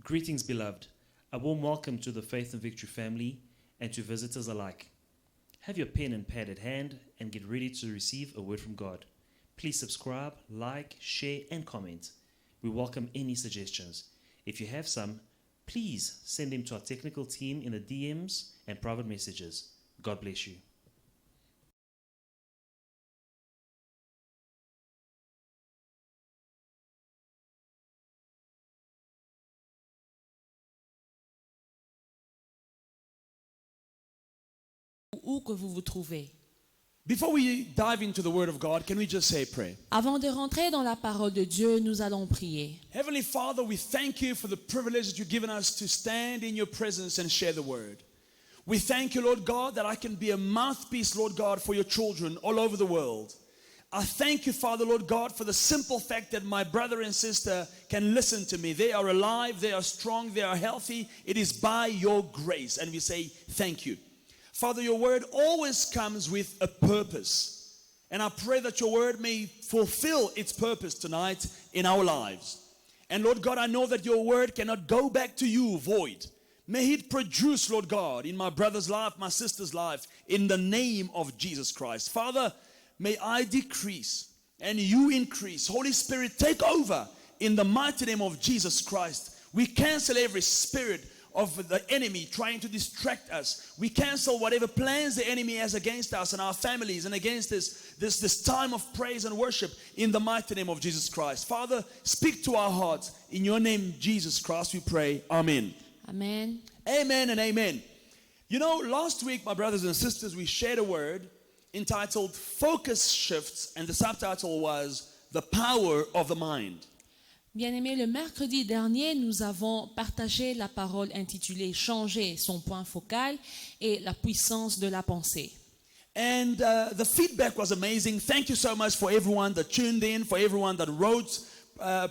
Greetings, beloved. A warm welcome to the Faith and Victory family and to visitors alike. Have your pen and pad at hand and get ready to receive a word from God. Please subscribe, like, share, and comment. We welcome any suggestions. If you have some, please send them to our technical team in the DMs and private messages. God bless you. Où que vous vous trouvez. Before we dive into the Word of God, can we just say a prayer? Avant de rentrer dans la parole de Dieu, nous allons prier. Heavenly Father, we thank you for the privilege that you've given us to stand in your presence and share the Word. We thank you, Lord God, that I can be a mouthpiece, Lord God, for your children all over the world. I thank you, Father, Lord God, for the simple fact that my brother and sister can listen to me. They are alive, they are strong, they are healthy. It is by your grace. And we say thank you. Father, your word always comes with a purpose. And I pray that your word may fulfill its purpose tonight in our lives. And Lord God, I know that your word cannot go back to you void. May it produce, Lord God, in my brother's life, my sister's life, in the name of Jesus Christ. Father, may I decrease and you increase. Holy Spirit, take over in the mighty name of Jesus Christ. We cancel every spirit of the enemy trying to distract us. We cancel whatever plans the enemy has against us and our families and against this time of praise and worship in the mighty name of Jesus Christ. Father, speak to our hearts. In your name, Jesus Christ, we pray. Amen. Amen. Amen and amen. You know, last week, my brothers and sisters, we shared a word entitled Focus Shifts, and the subtitle was The Power of the Mind. Bien-aimés, le mercredi dernier, nous avons partagé la parole intitulée « Changer son point focal et la puissance de la pensée ». And the feedback was amazing. Thank you so much for everyone that tuned in, for everyone that wrote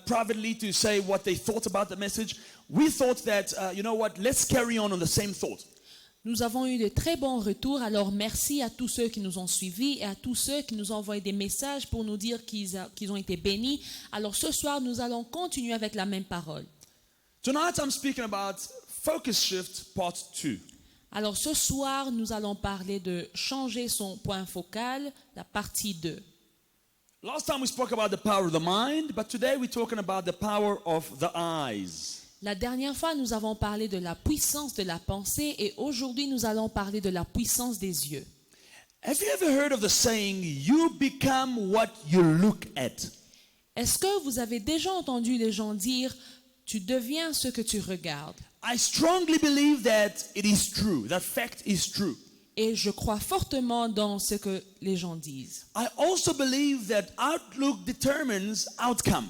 privately to say what they thought about the message. We thought that, you know what, let's carry on the same thought. Nous avons eu de très bons retours, alors merci à tous ceux qui nous ont suivis et à tous ceux qui nous ont envoyé des messages pour nous dire qu'ils ont été bénis. Alors ce soir, nous allons continuer avec la même parole. Tonight I'm speaking about Focus Shift Part 2. Alors ce soir, nous allons parler de changer son point focal, la partie 2. Last time we spoke about the power of the mind, but today we're talking about the power of the eyes. La dernière fois, nous avons parlé de la puissance de la pensée et aujourd'hui, nous allons parler de la puissance des yeux. Have you ever heard of the saying, you become what you look at? Est-ce que vous avez déjà entendu les gens dire « tu deviens ce que tu regardes » I strongly believe that it is true. That fact is true. Et je crois fortement dans ce que les gens disent. I also believe that outlook determines outcome.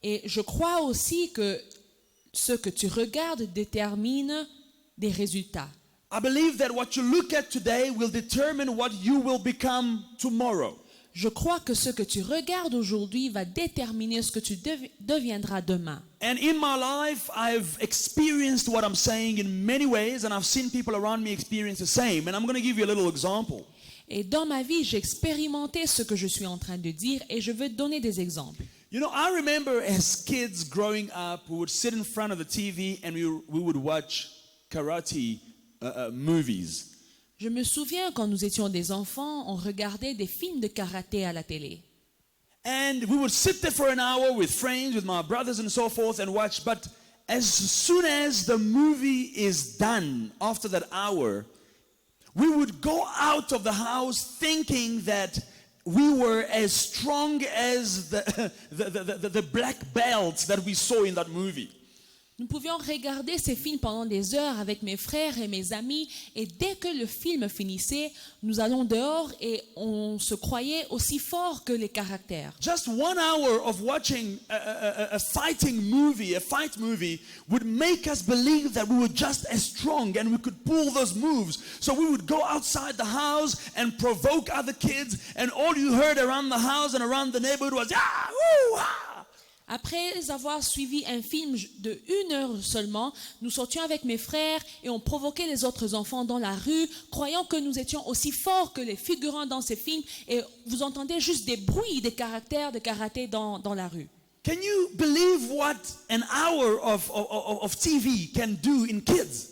Et je crois aussi que ce que tu regardes détermine des résultats. I believe that what you look at today will determine what you will become tomorrow. Je crois que ce que tu regardes aujourd'hui va déterminer ce que tu deviendras demain. And in my life, I've experienced what I'm saying in many ways, and I've seen people around me experience the same. And I'm going to give you a little example. Et dans ma vie, j'ai expérimenté ce que je suis en train de dire et je veux te donner des exemples. You know, I remember as kids growing up, we would sit in front of the TV and we would watch karate movies. Je me souviens quand nous étions des enfants, on regardait des films de karaté à la télé. And we would sit there for an hour with friends, with my brothers and so forth and watch. But as soon as the movie is done, after that hour, we would go out of the house thinking that we were as strong as the black belts that we saw in that movie. Nous pouvions regarder ces films pendant des heures avec mes frères et mes amis et dès que le film finissait, nous allons dehors et on se croyait aussi fort que les caractères. Just 1 hour of watching a fighting movie, a fight movie, would make us believe that we were just as strong and we could pull those moves. So we would go outside the house and provoke other kids, and all you heard around the house and around the neighborhood was, ah, woo, ah. Après avoir suivi un film de 1 heure seulement, nous sortions avec mes frères et on provoquait les autres enfants dans la rue, croyant que nous étions aussi forts que les figurants dans ces films et vous entendez juste des bruits des caractères de karaté dans la rue. Can you believe what an hour of TV can do in kids?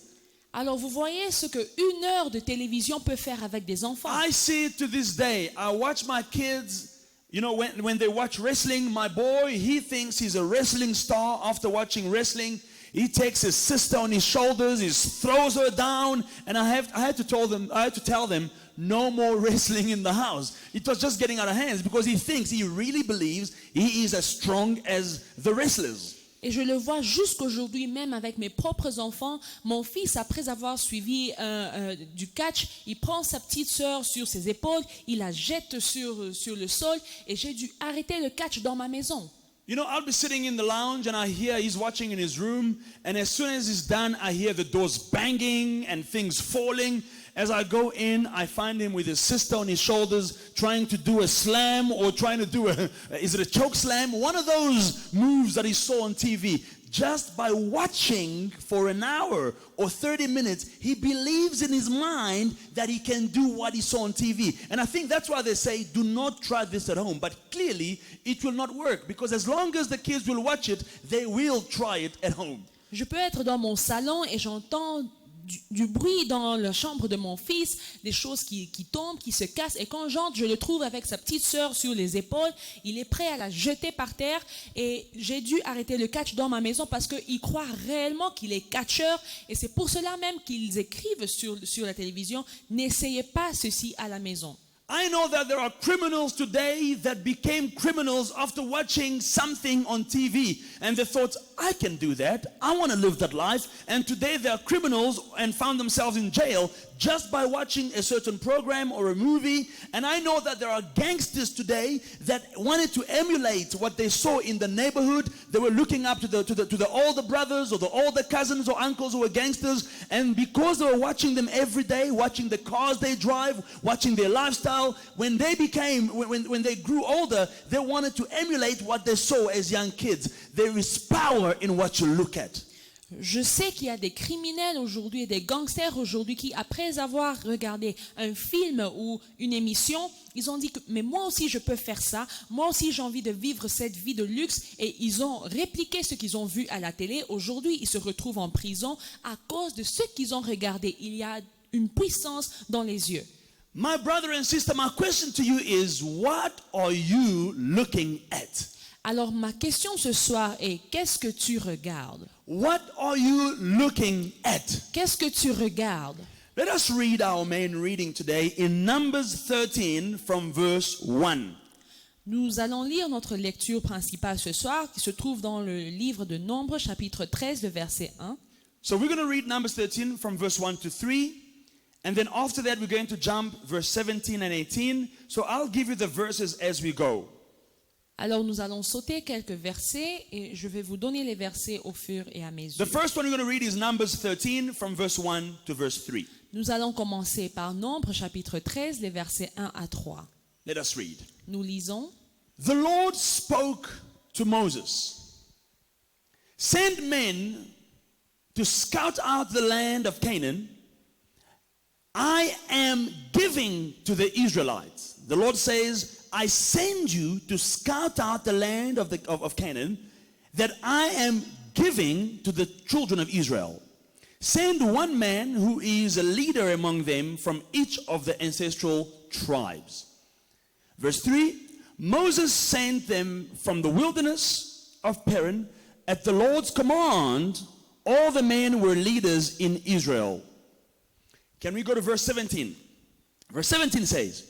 Alors vous voyez ce qu'une heure de télévision peut faire avec des enfants. I see it to this day. I watch my kids, you know, when they watch wrestling, my boy, he thinks he's a wrestling star after watching wrestling. He takes his sister on his shoulders, he throws her down, and I had to tell them, no more wrestling in the house. It was just getting out of hands because he really believes he is as strong as the wrestlers. Et je le vois jusqu'aujourd'hui même avec mes propres enfants. Mon fils, après avoir suivi du catch, il prend sa petite sœur sur ses épaules, il la jette sur le sol et j'ai dû arrêter le catch dans ma maison. You know, I'll be sitting in the lounge and I hear he's watching in his room, and as soon as he's done, I hear the doors banging and things falling. As I go in, I find him with his sister on his shoulders trying to do a slam or trying to do is it a choke slam? One of those moves that he saw on TV. Just by watching for an hour or 30 minutes, he believes in his mind that he can do what he saw on TV. And I think that's why they say, do not try this at home. But clearly, it will not work because as long as the kids will watch it, they will try it at home. Je peux être dans mon salon et j'entends du bruit dans la chambre de mon fils, des choses qui tombent, qui se cassent, et quand j'entre, je le trouve avec sa petite sœur sur les épaules, il est prêt à la jeter par terre, et j'ai dû arrêter le catch dans ma maison parce qu'il croit réellement qu'il est catcheur, et c'est pour cela même qu'ils écrivent sur la télévision, n'essayez pas ceci à la maison. I know that there are criminals today that became criminals after watching something on TV. And they thought, I can do that. I want to live that life. And today they are criminals and found themselves in jail just by watching a certain program or a movie. And I know that there are gangsters today that wanted to emulate what they saw in the neighborhood. They were looking up to the older brothers or the older cousins or uncles who were gangsters. And because they were watching them every day, watching the cars they drive, watching their lifestyle, when they grew older, they wanted to emulate what they saw as young kids. There is power in what you look at. Je sais qu'il y a des criminels aujourd'hui et des gangsters aujourd'hui qui, après avoir regardé un film ou une émission, ils ont dit que mais moi aussi je peux faire ça, moi aussi j'ai envie de vivre cette vie de luxe, et ils ont répliqué ce qu'ils ont vu à la télé. Aujourd'hui, ils se retrouvent en prison à cause de ce qu'ils ont regardé. Il y a une puissance dans les yeux. My brother and sister, my question to you is, what are you looking at? Alors ma question ce soir est, qu'est-ce que tu regardes? What are you looking at? Qu'est-ce que tu regardes? Let us read our main reading today in Numbers 13 from verse 1. Nous allons lire notre lecture principale ce soir qui se trouve dans le livre de Nombres chapitre 13 le verset 1. So we're going to read Numbers 13 from verse 1 to 3. And then after that we're going to jump verse 17 and 18. So I'll give you the verses as we go. Alors nous allons sauter quelques versets et je vais vous donner les versets au fur et à mesure. The first one we're going to read is Numbers 13 from verse 1 to verse 3. Nous allons commencer par Nombres chapitre 13 les versets 1 à 3. Let us read. Nous lisons. The Lord spoke to Moses. Send men to scout out the land of Canaan. I am giving to the Israelites. The Lord says, I send you to scout out the land of Canaan that I am giving to the children of Israel. Send one man who is a leader among them from each of the ancestral tribes. Verse 3, Moses sent them from the wilderness of Paran. At the Lord's command, all the men were leaders in Israel. Can we go to verse 17? Verse 17 says,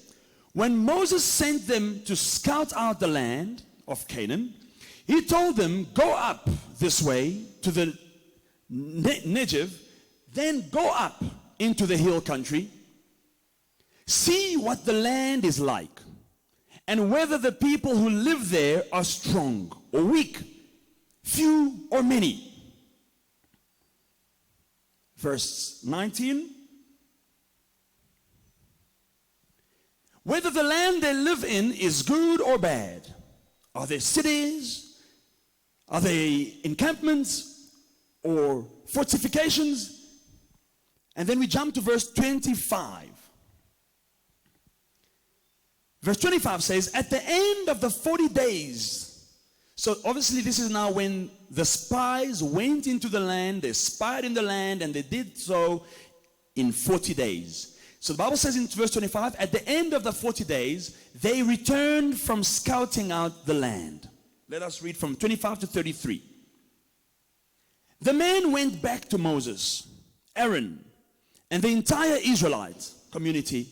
when Moses sent them to scout out the land of Canaan, he told them, go up this way to the Negev, then go up into the hill country, see what the land is like, and whether the people who live there are strong or weak, few or many. Verse 19, whether the land they live in is good or bad. Are they cities? Are they encampments or fortifications? And then we jump to verse 25. Verse 25 says, at the end of the 40 days, So obviously this is now when the spies went into the land, they spied in the land, and they did so in 40 days. So the Bible says in verse 25, at the end of the 40 days, they returned from scouting out the land. Let us read from 25 to 33. The men went back to Moses, Aaron, and the entire Israelite community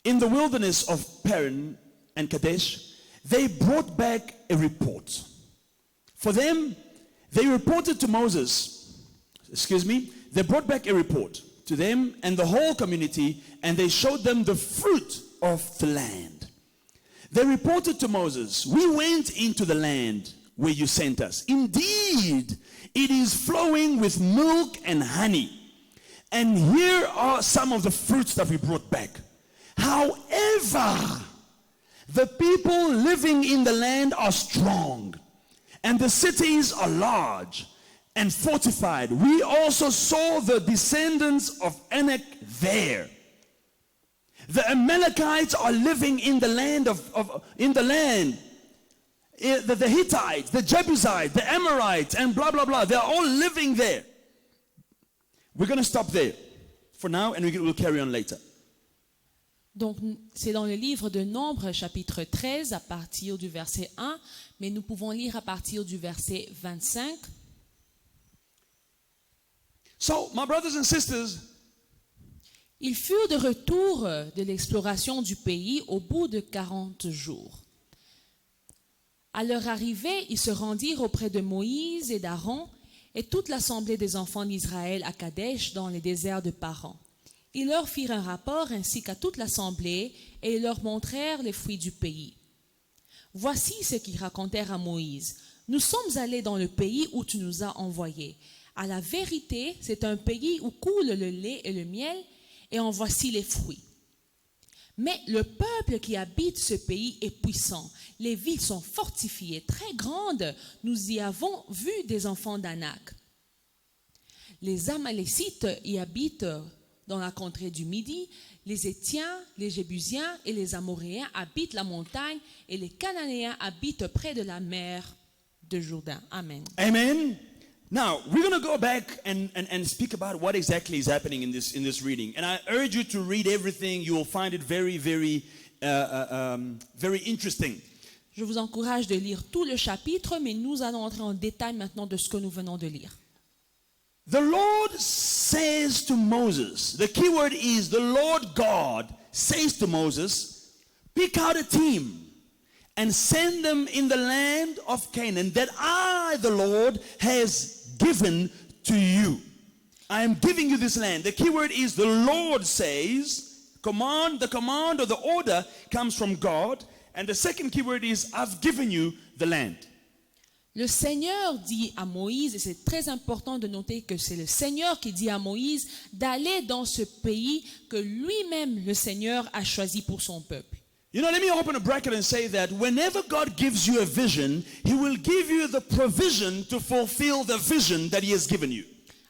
in the wilderness of Paran and Kadesh. They brought back a report. For them, they reported to Moses, they brought back a report to them and the whole community, and they showed them the fruit of the land. They reported to Moses, we went into the land where you sent us. Indeed, it is flowing with milk and honey. And here are some of the fruits that we brought back. However, the people living in the land are strong, and the cities are large and fortified. We also saw the descendants of Anak there. The Amalekites are living in the land the Hittites, the Jebusites, the Amorites, and blah blah blah. They are all living there. We're going to stop there for now, and we'll carry on later. Donc, c'est dans le livre de Nombres, chapitre 13, à partir du verset 1, mais nous pouvons lire à partir du verset 25. So, my brothers and sisters, Ils furent de retour de l'exploration du pays au bout de 40 jours. À leur arrivée, ils se rendirent auprès de Moïse et d'Aaron et toute l'assemblée des enfants d'Israël à Kadesh dans les déserts de Paran. Ils leur firent un rapport ainsi qu'à toute l'assemblée et ils leur montrèrent les fruits du pays. Voici ce qu'ils racontèrent à Moïse. Nous sommes allés dans le pays où tu nous as envoyés. À la vérité, c'est un pays où coule le lait et le miel, et en voici les fruits. Mais le peuple qui habite ce pays est puissant. Les villes sont fortifiées, très grandes. Nous y avons vu des enfants d'Anak. Les Amalécites y habitent dans la contrée du Midi. Les Étiens, les Jébusiens et les Amoréens habitent la montagne, et les Cananéens habitent près de la mer de Jourdain. Amen. Amen. Now, we're going to go back and speak about what exactly is happening in this reading. And I urge you to read everything. You will find it very, very interesting. Je vous encourage de lire tout le chapitre, mais nous allons entrer en détail maintenant de ce que nous venons de lire. The Lord says to Moses, the key word is the Lord God says to Moses, pick out a team and send them in the land of Canaan that I, the Lord, has given to you. I am giving you this land. The key word is the Lord says. The command or the order comes from God. And the second key word is I've given you the land. Le Seigneur dit à Moïse, et c'est très important de noter que c'est le Seigneur qui dit à Moïse d'aller dans ce pays que lui-même, le Seigneur, a choisi pour son peuple. You know, let me open a bracket and say that whenever God gives you a vision, He will give you the provision to fulfill the vision that He has given you.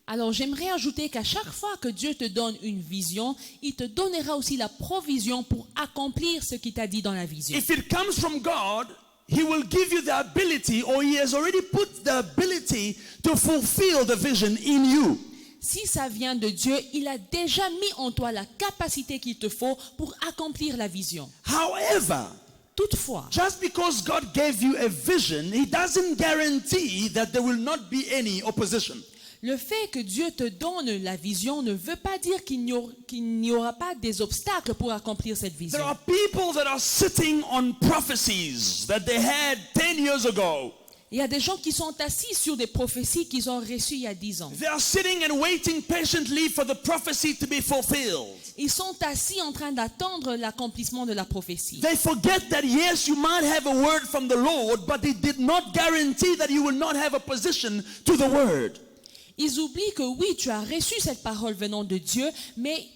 Alors j'aimerais ajouter qu'à chaque fois que Dieu te donne une vision, il te donnera aussi la provision pour accomplir ce qu'il t'a dit dans la vision. If it comes from God, He will give you the ability, or He has already put the ability to fulfill the vision in you. Si ça vient de Dieu, il a déjà mis en toi la capacité qu'il te faut pour accomplir la vision. However, toutefois, just because God gave you a vision, He doesn't guarantee that there will not be any opposition. Le fait que Dieu te donne la vision ne veut pas dire qu'il n'y aura pas des obstacles pour accomplir cette vision. There are people that are sitting on prophecies that they had 10 years ago. Il y a des gens qui sont assis sur des prophéties qu'ils ont reçues il y a 10 ans. They are sitting and waiting patiently for the prophecy to be fulfilled. Ils sont assis en train d'attendre l'accomplissement de la prophétie. They forget that yes, you might have a word from the Lord, but it did not guarantee that you will not have a position to the word. Ils oublient que oui, tu as reçu cette parole venant de Dieu, mais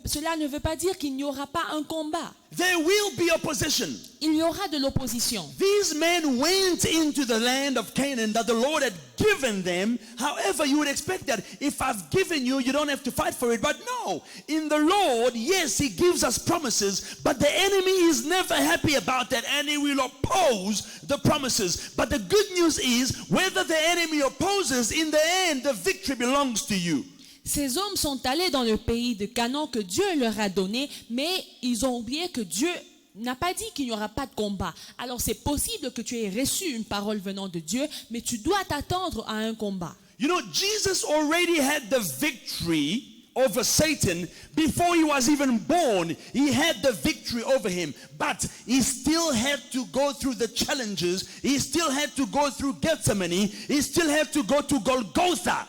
cela ne veut pas dire qu'il n'y aura pas un combat. There will be opposition. Il y aura de l'opposition. These men went into the land of Canaan that the Lord had given them. However, you would expect that if I've given you, you don't have to fight for it. But no, in the Lord, yes, He gives us promises, but the enemy is never happy about that, and he will oppose the promises. But the good news is, whether the enemy opposes, in the end, the victory belongs to you. Ces hommes sont allés dans le pays de Canaan que Dieu leur a donné, mais ils ont oublié que Dieu n'a pas dit qu'il n'y aura pas de combat. Alors c'est possible que tu aies reçu une parole venant de Dieu, mais tu dois t'attendre à un combat. You know, Jesus already had the victory over Satan before he was even born. He had the victory over him, but he still had to go through the challenges. He still had to go through Gethsemane. He still had to go to Golgotha.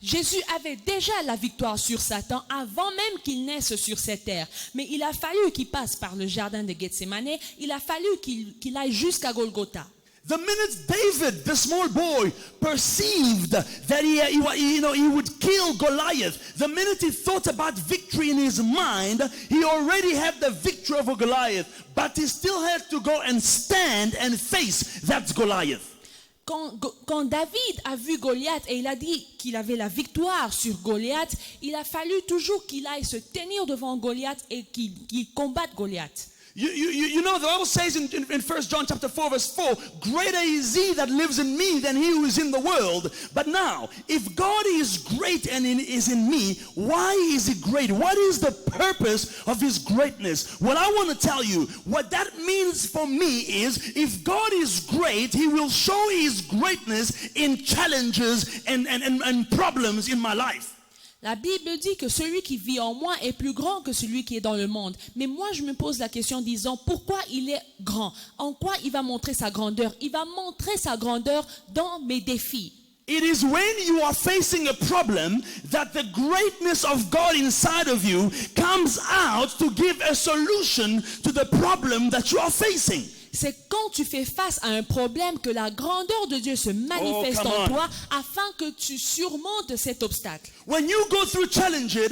Jésus avait déjà la victoire sur Satan avant même qu'il naisse sur cette terre. Mais il a fallu qu'il passe par le jardin de Gethsemane. Il a fallu qu'il aille jusqu'à Golgotha. The minute David, the small boy, perceived that he would kill Goliath, the minute he thought about victory in his mind, he already had the victory over Goliath. But he still had to go and stand and face that Goliath. Quand David a vu Goliath et il a dit qu'il avait la victoire sur Goliath, il a fallu toujours qu'il aille se tenir devant Goliath et qu'il combatte Goliath. You know, the Bible says in 1 John chapter 4 verse 4, greater is he that lives in me than he who is in the world. But now, if God is great and is in me, why is he great? What is the purpose of his greatness? Well, I want to tell you, what that means for me is, if God is great, he will show his greatness in challenges and problems in my life. La Bible dit que celui qui vit en moi est plus grand que celui qui est dans le monde. Mais moi, je me pose la question disant, pourquoi il est grand? En quoi il va montrer sa grandeur? Il va montrer sa grandeur dans mes défis. It is when you are facing a problem that the greatness of God inside of you comes out to give a solution to the problem that you are facing. C'est quand tu fais face à un problème que la grandeur de Dieu se manifeste en toi afin que tu surmontes cet obstacle. When you go through challenges,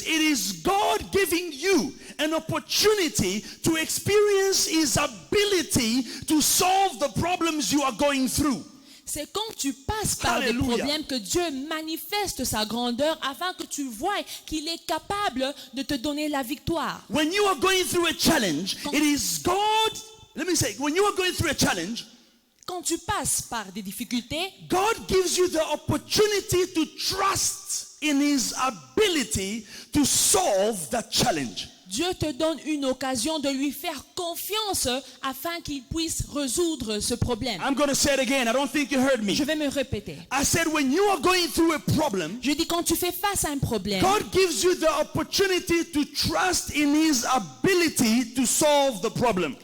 it is God giving you an opportunity to experience His ability to solve the problems you are going through. C'est quand tu passes par des problèmes que Dieu manifeste sa grandeur afin que tu vois qu'il est capable de te donner la victoire. When you are going through a challenge, it is God. Let me say, when you are going through a challenge, quand tu passes par des difficultés, God gives you the opportunity to trust in His ability to solve that challenge. Dieu te donne une occasion de lui faire confiance afin qu'il puisse résoudre ce problème. I'm going to say it again. I don't think you heard me. Je vais me répéter. I said when you are going through a problem, je dis quand tu fais face à un problème, God gives you the opportunity to trust in His ability to solve the problem.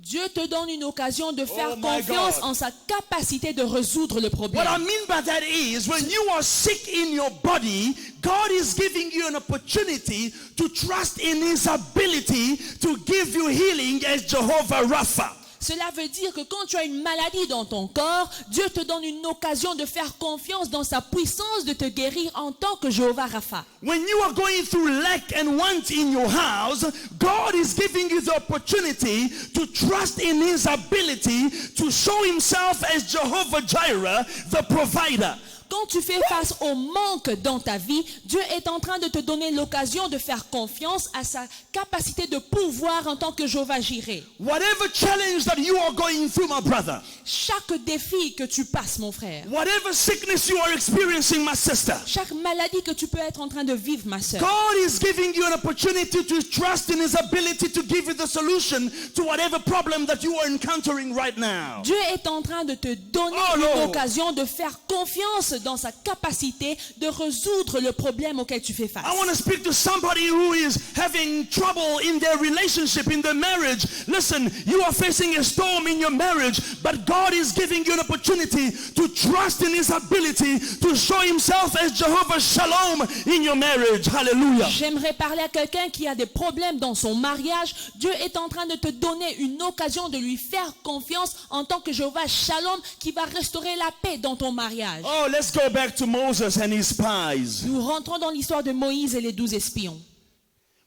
Dieu te donne une occasion de faire confiance en sa capacité de résoudre le problème. What I mean by that is, when you are sick in your body, God is giving you an opportunity to trust in His ability to give you healing as Jehovah Rapha. Cela veut dire que quand tu as une maladie dans ton corps, Dieu te donne une occasion de faire confiance dans sa puissance de te guérir en tant que Jéhovah Rapha. When you are going through lack and want in your house, God is giving you the opportunity to trust in His ability to show Himself as Jehovah Jireh, the provider. Quand tu fais face au manque dans ta vie, Dieu est en train de te donner l'occasion de faire confiance à sa capacité de pouvoir en tant que Jéhovah Jireh. Whatever challenge that you are going through, my brother. Chaque défi que tu passes, mon frère. Whatever sickness you are experiencing, my sister. Chaque maladie que tu peux être en train de vivre, ma sœur. God is giving you an opportunity to trust in His ability to give you the solution to whatever problem that you are encountering right now. Dieu est en train de te donner une occasion de faire confiance dans sa capacité de résoudre le problème auquel tu fais face. I want to speak to somebody who is having trouble in their relationship, in their marriage. Listen, you are facing a storm in your marriage, but God is giving you an opportunity to trust in His ability to show Himself as Jehovah Shalom in your marriage. Hallelujah. J'aimerais parler à quelqu'un qui a des problèmes dans son mariage. Dieu est en train de te donner une occasion de lui faire confiance en tant que Jéhovah Shalom qui va restaurer la paix dans ton mariage. Oh, let's go back to Moses and his spies. Nous rentrons dans l'histoire de Moïse et les 12 espions.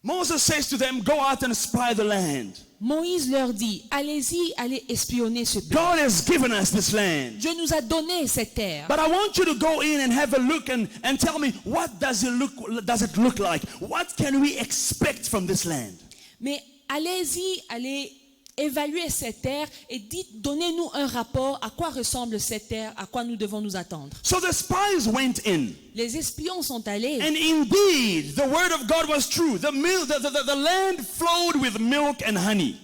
Moses says to them, go out and spy the land. Moïse leur dit, allez-y, allez espionner ce pays. God has given us this land. Dieu nous a donné cette terre. But I want you to go in and have a look and tell me, what does it look like? What can we expect from this land? Mais allez-y, allez évaluer cette terre et donnez-nous un rapport à quoi ressemble cette terre, à quoi nous devons nous attendre. So the spies went in. Les espions sont allés. And indeed, the word of God was true. The land flowed with milk and honey.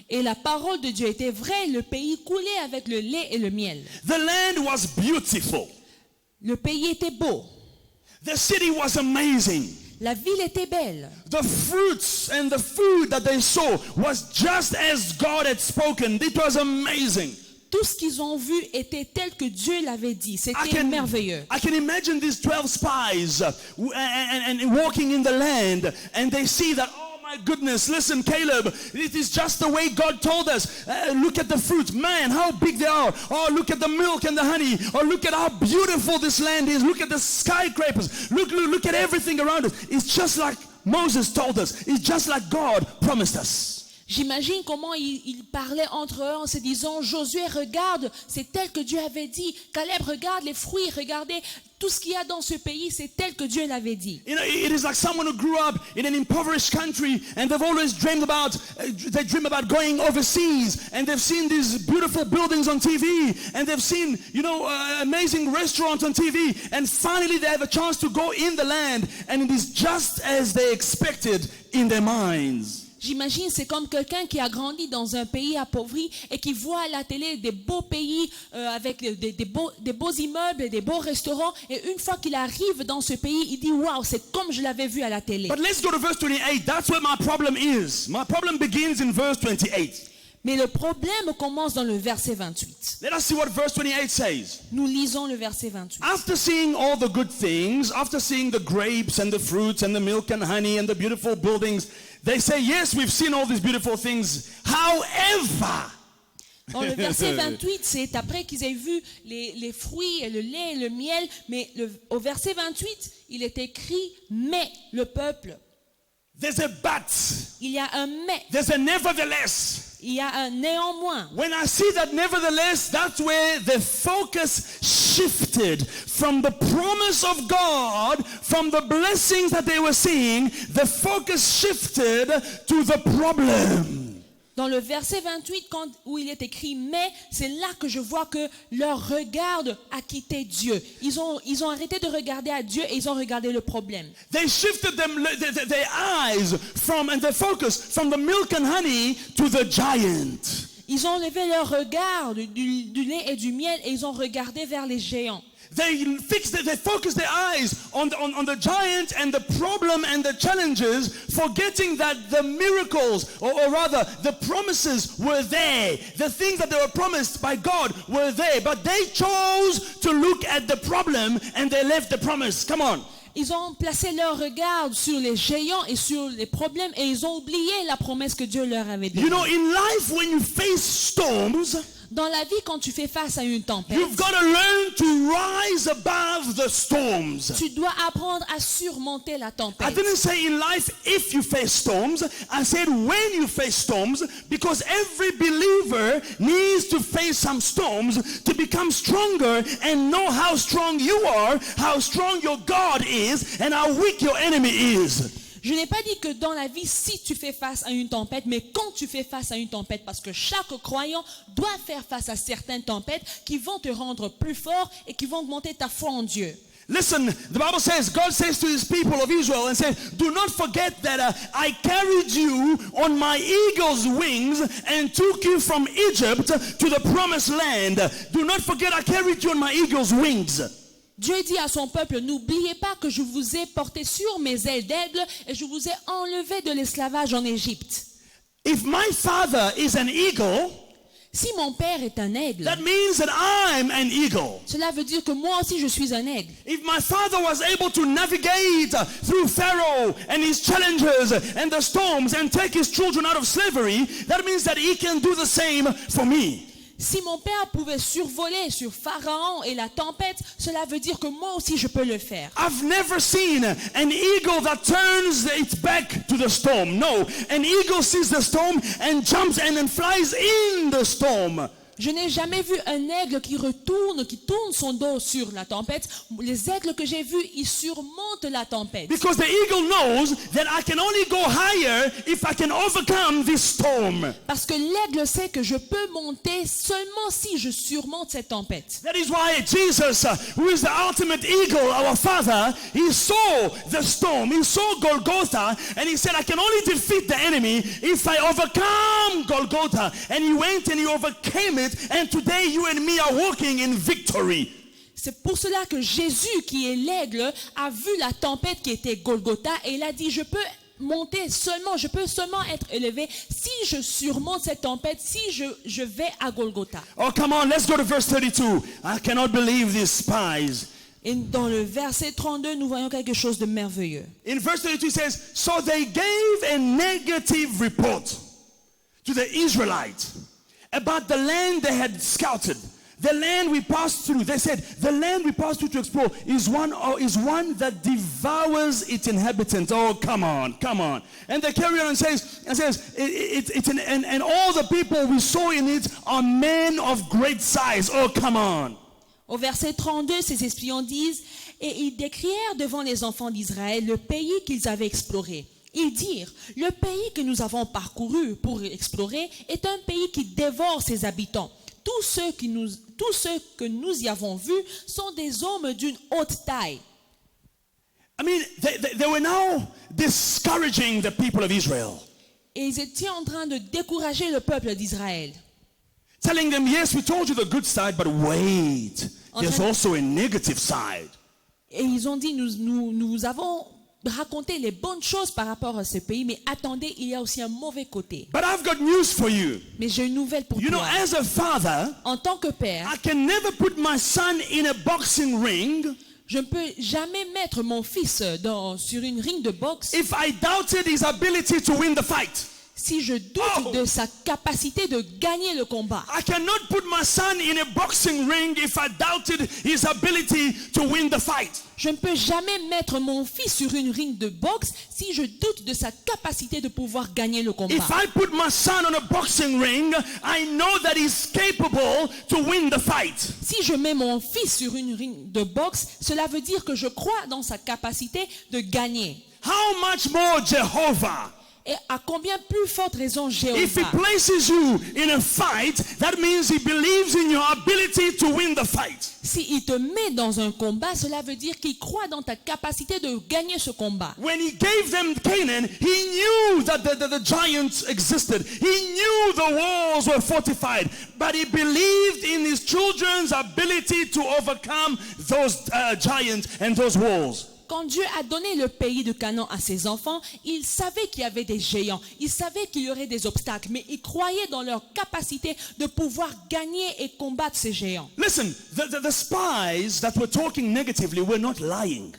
Et la parole de Dieu était vraie, le pays coulait avec le lait et le miel. The land was beautiful. Le pays était beau. The city was amazing. La ville était belle. The fruits and the food that they saw was just as God had spoken. It was amazing. Tout ce qu'ils ont vu était tel que Dieu l'avait dit. C'était merveilleux. I can imagine these 12 spies and walking in the land, and they see that, oh my goodness, listen, Caleb, it is just the way God told us. Look at the fruits. Man, how big they are. Oh, look at the milk and the honey. Oh, look at how beautiful this land is. Look at the skyscrapers. Look at everything around us. It's just like Moses told us. It's just like God promised us. J'imagine comment ils parlaient entre eux en se disant, Josué, regarde, c'est tel que Dieu avait dit. Caleb, regarde les fruits, regardez tout ce qu'il y a dans ce pays, c'est tel que Dieu l'avait dit. You know, it is like someone who grew up in an impoverished country and they've always dream about going overseas, and they've seen these beautiful buildings on TV, and they've seen, amazing restaurants on TV, and finally they have a chance to go in the land, and it is just as they expected in their minds. J'imagine c'est comme quelqu'un qui a grandi dans un pays appauvri et qui voit à la télé des beaux pays avec des beaux immeubles, des beaux restaurants, et une fois qu'il arrive dans ce pays, il dit waouh, c'est comme je l'avais vu à la télé. But let's go to verse 28. That's where my problem is. My problem begins in verse 28. Mais le problème commence dans le verset 28. Let us see what verse 28 says. Nous lisons le verset 28. After seeing all the good things, after seeing the grapes and the fruits and the milk and honey and the beautiful buildings, they say, yes, we've seen all these beautiful things. However, dans le verset 28, c'est après qu'ils aient vu les fruits et le lait et le miel, mais au verset 28, il est écrit, mais le peuple. There's a but. Il y a un mais. There's a nevertheless. Il y a un néanmoins. When I see that nevertheless, that's where the focus shifted from the promise of God, from the blessings that they were seeing, the focus shifted to the problem. Dans le verset 28, où il est écrit « mais », c'est là que je vois que leur regard a quitté Dieu. Ils ont arrêté de regarder à Dieu et ils ont regardé le problème. They shifted their eyes and their focus from the milk and honey to the giant. Ils ont levé leur regard du lait et du miel et ils ont regardé vers les géants. They focused their eyes on the giant and the problem and the challenges, forgetting that the miracles, or rather the promises were there. The things that they were promised by God were there. But they chose to look at the problem and they left the promise. Come on. Ils ont placé leur regard sur les géants et sur les problèmes et ils ont oublié la promesse que Dieu leur avait donnée. You know, in life, when you face storms, dans la vie, quand tu fais face à une tempête, you've got to learn to rise above the storms. Tu dois apprendre à surmonter la tempête. I didn't say in life if you face storms. I said when you face storms, because every believer needs to face some storms to become stronger and know how strong you are, how strong your God is, and how weak your enemy is. Je n'ai pas dit que dans la vie, si tu fais face à une tempête, mais quand tu fais face à une tempête, parce que chaque croyant doit faire face à certaines tempêtes qui vont te rendre plus fort et qui vont augmenter ta foi en Dieu. Listen, the Bible says, God says to his people of Israel and says, do not forget that I carried you on my eagle's wings and took you from Egypt to the promised land. Do not forget I carried you on my eagle's wings. Dieu dit à son peuple, n'oubliez pas que je vous ai porté sur mes ailes d'aigle et je vous ai enlevé de l'esclavage en Égypte. If my father is an eagle, si mon père est un aigle, that means that I'm an eagle. Cela veut dire que moi aussi je suis un aigle. If my father was able to navigate through Pharaoh and his challenges and the storms and take his children out of slavery, that means that he can do the same for me. Si mon père pouvait survoler sur Pharaon et la tempête, cela veut dire que moi aussi je peux le faire. I've never seen an eagle that turns its back to the storm. No, an eagle sees the storm and jumps and then flies in the storm. Je n'ai jamais vu un aigle qui tourne son dos sur la tempête. Les aigles que j'ai vus, ils surmontent la tempête. Because the eagle knows that I can only go higher if I can overcome this storm. Parce que l'aigle sait que je peux monter seulement si je surmonte cette tempête. That is why Jesus, who is the ultimate eagle, our Father, he saw the storm, he saw Golgotha, and he said, I can only defeat the enemy if I overcome Golgotha. And he went and he overcame it, and today you and me are walking in victory. C'est pour cela que Jésus, qui est l'aigle, a vu la tempête qui était Golgotha et il a dit, je peux seulement être élevé si je surmonte cette tempête, si je vais à Golgotha. Oh, come on, let's go to verse 32. I cannot believe these spies. Et dans le verset 32, nous voyons quelque chose de merveilleux. In verse 32 it says, so they gave a negative report to the Israelites about the land they had scouted. The land we passed through, they said, the land we passed through to explore is one that devours its inhabitants. Oh, come on. And they carry on and says, and all the people we saw in it are men of great size. Oh, come on. Au verset 32, ces espions disent, et ils décrièrent devant les enfants d'Israël le pays qu'ils avaient exploré. Ils dirent, le pays que nous avons parcouru pour explorer est un pays qui dévore ses habitants. Tous ceux que nous y avons vus sont des hommes d'une haute taille. I mean, they were now discouraging the people of Israel. Et ils étaient en train de décourager le peuple d'Israël. Telling them, yes, we told you the good side, but wait, there's also a negative side. Et ils ont dit, nous avons raconté les bonnes choses par rapport à ce pays, mais attendez, il y a aussi un mauvais côté. But I've got news for you. Mais j'ai une nouvelle pour You know, toi. as a father, En tant que père, I can never put my son in a boxing ring je ne peux jamais mettre mon fils sur une ring de boxe if I doubted his ability to win the fight. si je doute de sa capacité de gagner le combat. I cannot put my son in a boxing ring if I doubted his ability to win the fight. Je ne peux jamais mettre mon fils sur une ring de boxe si je doute de sa capacité de pouvoir gagner le combat. If I put my son on a boxing ring, I know that he's capable to win the fight. Si je mets mon fils sur une ring de boxe, cela veut dire que je crois dans sa capacité de gagner. How much more Jehovah? Et à combien plus forte raison If he Jéhovah? places you in a fight, that means he believes in your ability to win the fight. S'il te met dans un combat, cela veut dire qu'il croit dans ta capacité de gagner ce combat. When he gave them Canaan, he knew that the giants existed. He knew the walls were fortified. But he believed in his children's ability to overcome those giants and those walls. Quand Dieu a donné le pays de Canaan à ses enfants, il savait qu'il y avait des géants, il savait qu'il y aurait des obstacles, mais il croyait dans leur capacité de pouvoir gagner et combattre ces géants. Listen, the spies that were talking negatively were not lying.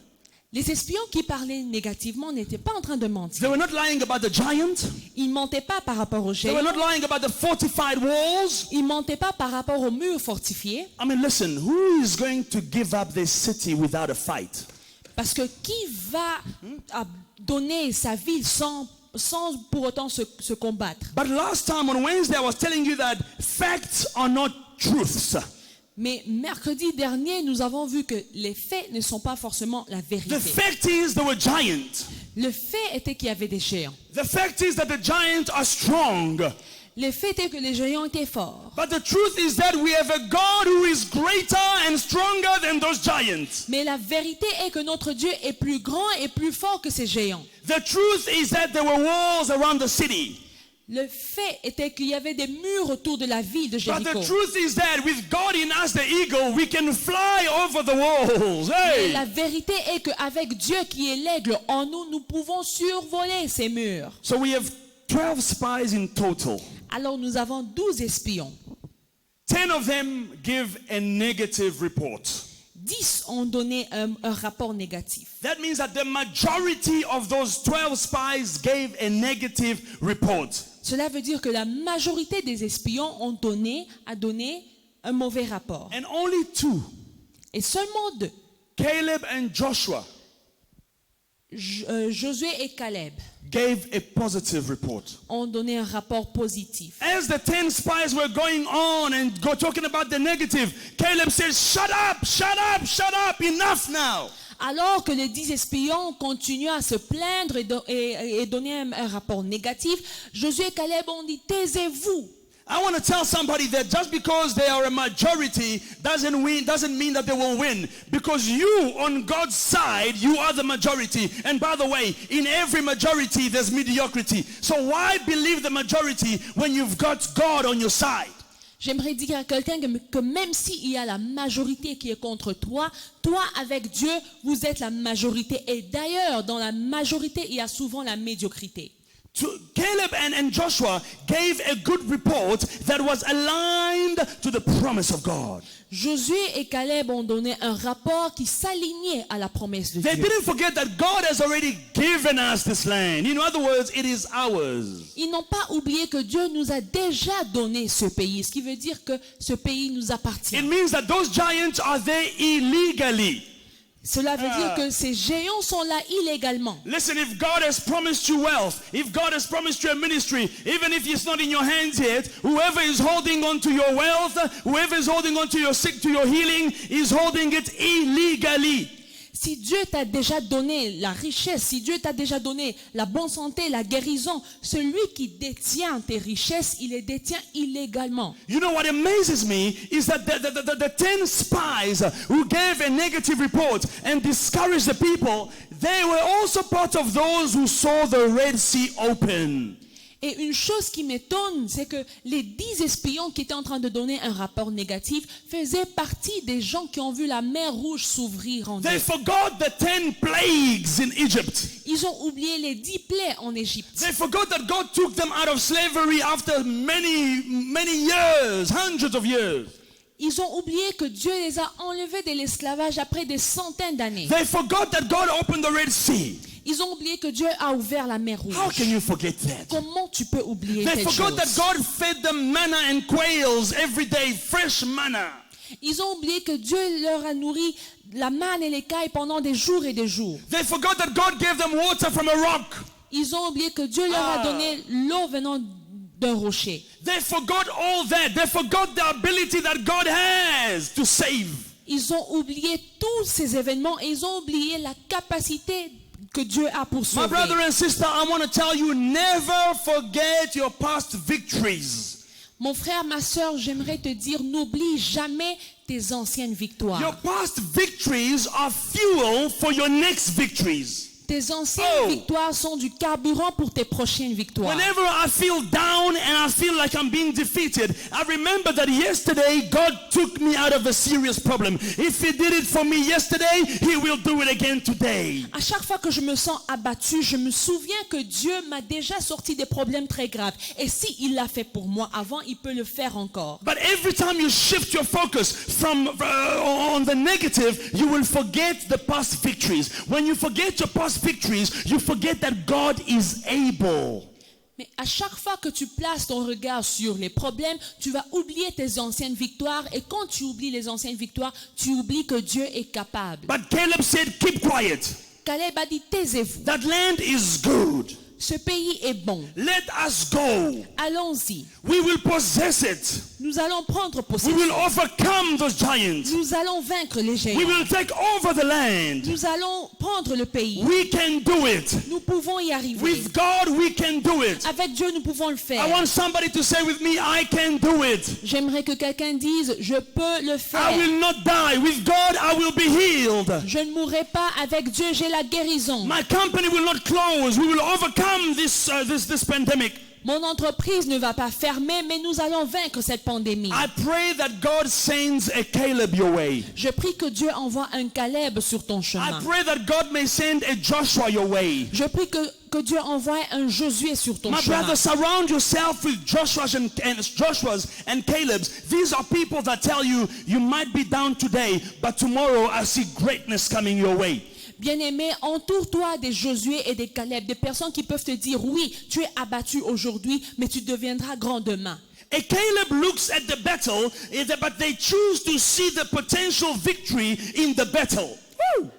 Les espions qui parlaient négativement n'étaient pas en train de They mentir. were not lying about the giant. Ils ne mentaient pas par rapport aux They géants, were not lying about the fortified walls. ils ne mentaient pas par rapport aux murs fortifiés, I mean, listen, who is going to give up their city without a fight? parce que qui va donner sa vie sans pour autant se combattre? But last time on Wednesday, I was telling you that facts are not truths. Mais mercredi dernier, nous avons vu que les faits ne sont pas forcément la vérité. The fact is there were giants. Le fait était qu'il y avait des géants. The fact is that the giants are strong. Le fait est que les géants étaient forts. But the truth is that we have a God who is greater and stronger than those giants. Mais la vérité est que notre Dieu est plus grand et plus fort que ces géants. The truth is that there were walls around the city. Le fait était qu'il y avait des murs autour de la ville de But Jéricho. the truth is that with God in us, the eagle, we can fly over the walls. Mais Hey! la vérité est qu'avec Dieu qui est l'aigle en nous, nous pouvons survoler ces murs. So we have 12 spies in total. Alors nous avons 12 espions. 10 of them give a negative report. 10 ont donné un rapport négatif. That means that the majority of those 12 spies gave a negative report. Cela veut dire que la majorité des espions a donné un mauvais rapport. And only 2, Et seulement 2, Caleb and Joshua, Josué et Caleb, gave a positive report. ont donné un rapport positif. As the 10 spies were going on and talking about the negative, Caleb said, shut up, shut up, shut up, enough now. Alors que les 10 espions continuaient à se plaindre et donner un rapport négatif, Josué et Caleb ont dit, taisez-vous. I want to tell somebody that just because they are a majority doesn't mean that they will win. Because you, on God's side, you are the majority. And by the way, in every majority there's mediocrity. So why believe the majority when you've got God on your side? J'aimerais dire à quelqu'un que même s'il y a la majorité qui est contre toi, toi avec Dieu, vous êtes la majorité. Et d'ailleurs, dans la majorité, il y a souvent la médiocrité. Caleb and Joshua gave a good report that was aligned to the promise of God. Josué et Caleb ont donné un rapport qui s'alignait à la promesse de They Dieu. didn't forget that God has already given us this land. In other words, it is ours. Ils n'ont pas oublié que Dieu nous a déjà donné ce pays, ce qui veut dire que ce pays nous appartient. It means that those giants are there illegally. Cela veut dire que ces géants sont là illégalement. Listen, if God has promised you wealth, if God has promised you a ministry, even if it's not in your hands yet, whoever is holding on to your wealth, whoever is holding on to your healing, is holding it illegally. Si Dieu t'a déjà donné la richesse, si Dieu t'a déjà donné la bonne santé, la guérison, celui qui détient tes richesses, il les détient illégalement. You know what amazes me is that the 10 spies who gave a negative report and discouraged the people, they were also part of those who saw the Red Sea open. Et une chose qui m'étonne, c'est que les 10 espions qui étaient en train de donner un rapport négatif faisaient partie des gens qui ont vu la mer Rouge s'ouvrir en deux. They forgot the 10 plagues in Egypt. Ils ont oublié les 10 plaies en Égypte. They forgot that God took them out of slavery after many years, hundreds of years. Ils ont oublié que Dieu les a enlevés de l'esclavage après des centaines d'années. They forgot that God opened the Red Sea. Ils ont oublié que Dieu a ouvert la mer Rouge. How can you forget that? Comment tu peux oublier They telle forgot chose? that God fed them manna and quails every day, fresh manna. Ils ont oublié que Dieu leur a nourri la manne et les cailles pendant des jours et des jours. They forgot that God gave them water from a rock. Ils ont oublié que Dieu leur a donné l'eau venant d'un rocher. They forgot all that. They forgot the ability that God has to save. Ils ont oublié tous ces événements et ils ont oublié la capacité que Dieu a pour My sauver. brother and sister, I want to tell you, never forget your past victories. Mon frère, ma soeur, j'aimerais te dire, n'oublie jamais tes anciennes victoires. Your past victories are fuel for your next victories. Tes anciennes victoires sont du carburant pour tes prochaines victoires. Whenever I feel down and I feel like I'm being defeated, I remember that yesterday God took me out of a serious problem. If He did it for me yesterday, He will do it again today. À chaque fois que je me sens abattu, je me souviens que Dieu m'a déjà sorti des problèmes très graves. Et si il l'a fait pour moi avant, il peut le faire encore. But every time you shift your focus from on the negative, you will forget the past victories. When you forget your past victories, you forget that God is able. Mais à chaque fois que tu places ton regard sur les problèmes, tu vas oublier tes anciennes victoires. Et quand tu oublies les anciennes victoires, tu oublies que Dieu est capable. But Caleb said, keep quiet. Caleb a dit, taisez-vous. That land is good. Ce pays est bon. Let us go. Allons-y. We will possess it. Nous allons prendre We possession. will overcome those giants. Nous allons vaincre les géants. We will take over the land. Nous allons prendre le pays. We can do it. Nous pouvons y arriver. With God, we can do it. Avec Dieu, nous pouvons le I faire. want somebody to say with me, I can do it. J'aimerais que quelqu'un dise, je peux le I faire. will not die. With God, I will be healed. Je ne mourrai pas. Avec Dieu, j'ai la guérison. My company will not close. We will overcome this pandemic. Mon entreprise ne va pas fermer, mais nous allons vaincre cette pandémie. I pray that God sends a Caleb your way. Je prie que Dieu envoie un Caleb sur ton I chemin. pray that God may send a Joshua your way. Je prie que Dieu envoie un Josué sur ton My chemin. brother, surround yourself with Joshua's and Caleb's. These are people that tell you, you might be down today, but tomorrow I see greatness coming your way. Bien-aimé, entoure-toi des Josué et des Caleb, des personnes qui peuvent te dire, oui, tu es abattu aujourd'hui, mais tu deviendras grand demain. A Caleb looks at the battle, but they choose to see the potential victory in the battle.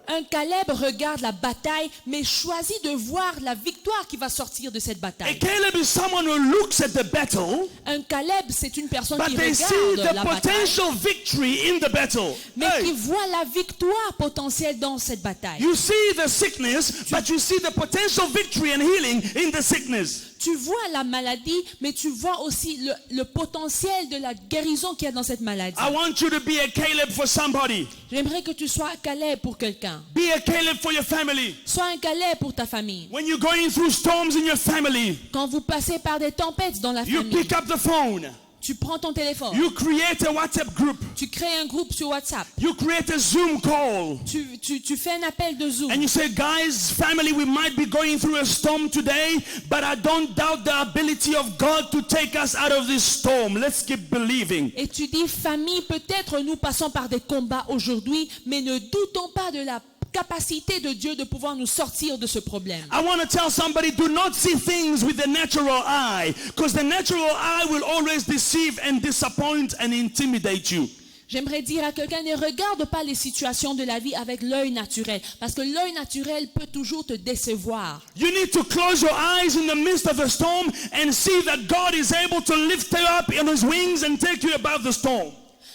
Un Caleb regarde la bataille, mais choisit de voir la victoire qui va sortir de cette A bataille. Caleb is someone who looks at the battle, Un Caleb, c'est une personne but qui they see regarde the la bataille, potential victory in the battle. mais Hey, qui voit la victoire potentielle dans cette bataille. you see the sickness, but you see the potential victory and healing in the sickness. Tu vois la maladie, mais tu vois aussi le potentiel de la guérison qu'il y a dans cette maladie. I want you to be a Caleb for somebody. J'aimerais que tu sois un Caleb pour quelqu'un. Be a Caleb for your family. Sois un Caleb pour ta famille. When you're going through storms in your family, Quand vous passez par des tempêtes dans la you famille, pick up the phone. tu prends ton téléphone, You create a WhatsApp group. tu crées un groupe sur WhatsApp, You create a Zoom call. tu fais un appel de Zoom. And you say, guys, family, we might be going through a storm today, but I don't doubt the ability of God to take us out of this storm. Let's keep believing. Et tu dis, famille, peut-être nous passons par des combats aujourd'hui, mais ne doutons pas de la capacité de Dieu de pouvoir nous sortir de ce problème. I want to tell somebody, do not see things with the natural eye, because the natural eye will always deceive and disappoint and intimidate you. J'aimerais dire à quelqu'un, ne regarde pas les situations de la vie avec l'œil naturel, parce que l'œil naturel peut toujours te décevoir. You need to close your eyes in the midst of the storm and see that God is able to lift you up in his wings and take you above the storm.